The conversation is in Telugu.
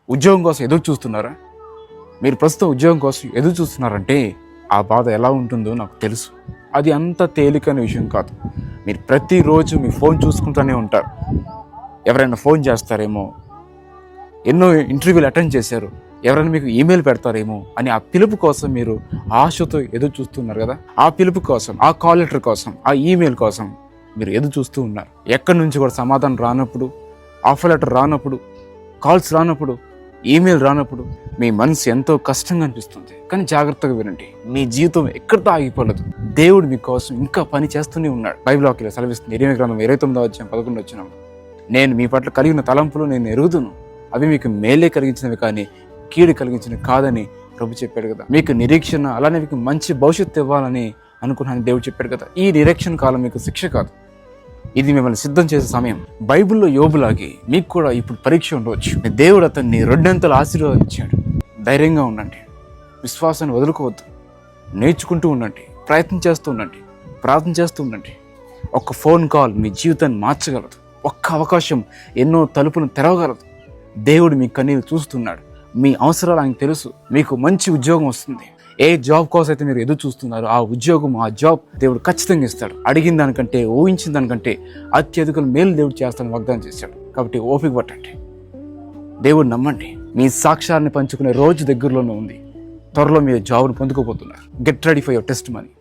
ఉద్యోగం కోసం ఎదురు చూస్తున్నారా? మీరు ప్రస్తుతం ఉద్యోగం కోసం ఎదురు చూస్తున్నారంటే ఆ బాధ ఎలా ఉంటుందో నాకు తెలుసు. అది అంత తేలికైన విషయం కాదు. మీరు ప్రతిరోజు మీ ఫోన్ చూసుకుంటూనే ఉంటారు. ఎవరైనా ఫోన్ చేస్తారేమో, ఎన్నో ఇంటర్వ్యూలు అటెండ్ చేశారు, ఎవరైనా మీకు ఈమెయిల్ పెడతారేమో అని ఆ పిలుపు కోసం మీరు ఆశతో ఎదురు చూస్తున్నారు కదా. ఆ పిలుపు కోసం, ఆ కాల్ లెటర్ కోసం, ఆ ఈమెయిల్ కోసం మీరు ఎదురు చూస్తూ ఉన్నారు. ఎక్కడి నుంచి కూడా సమాధానం రానప్పుడు, ఆఫర్ లెటర్ రానప్పుడు, కాల్స్ రానప్పుడు, ఈమెయిల్ రానప్పుడు మీ మనసు ఎంతో కష్టంగా అనిపిస్తుంది. కానీ జాగ్రత్తగా వినండి, మీ జీవితం ఎక్కడితో ఆగిపోలేదు. దేవుడు మీకోసం ఇంకా పని చేస్తూనే ఉన్నాడు. బైబిల్ వాక్యం సెలవిస్తుంది, ఇర్మియా గ్రంథం 29:11 నేను మీ పట్ల కలిగిన తలంపులు నేను ఎరుగుదును, అవి మీకు మేలే కలిగించినవి కానీ కీడు కలిగించినవి కాదని ప్రభు చెప్పాడు కదా. మీకు నిరీక్షణ, అలానే మీకు మంచి భవిష్యత్తు ఇవ్వాలని అనుకున్నాను దేవుడు చెప్పాడు కదా. ఈ నిరీక్షణ కాలం మీకు శిక్ష కాదు, ఇది మిమ్మల్ని సిద్ధం చేసే సమయం. బైబిల్లో యోబులాగి మీకు కూడా ఇప్పుడు పరీక్ష ఉండవచ్చు. దేవుడు అతన్ని 2 ఆశీర్వదించాడు. ధైర్యంగా ఉండండి, విశ్వాసాన్ని వదులుకోవద్దు, నేర్చుకుంటూ ఉండండి, ప్రయత్నం చేస్తూ ఉండండి, ప్రార్థన చేస్తూ ఉండండి. ఒక్క ఫోన్ కాల్ మీ జీవితాన్ని మార్చగలదు. ఒక్క అవకాశం ఎన్నో తలుపులను తెరవగలదు. దేవుడు మీ కన్నీళ్ళు చూస్తున్నాడు. మీ అవసరాలు ఆయనకు తెలుసు. మీకు మంచి ఉద్యోగం వస్తుంది. ఏ జాబ్ కోసం అయితే మీరు ఎదురు చూస్తున్నారో ఆ ఉద్యోగం, ఆ జాబ్ దేవుడు ఖచ్చితంగా ఇస్తాడు. అడిగిన దానికంటే, ఊహించిన దానికంటే అత్యధిక మేలు దేవుడు చేస్తానని వాగ్దానం చేశాడు. కాబట్టి ఓపిక పట్టండి, దేవుడు నమ్మండి. మీ సాక్ష్యాన్ని పంచుకునే రోజు దగ్గరలోనే ఉంది. త్వరలో మీరు జాబ్ను పొందుకోబోతున్నారు. Get ready for your test money.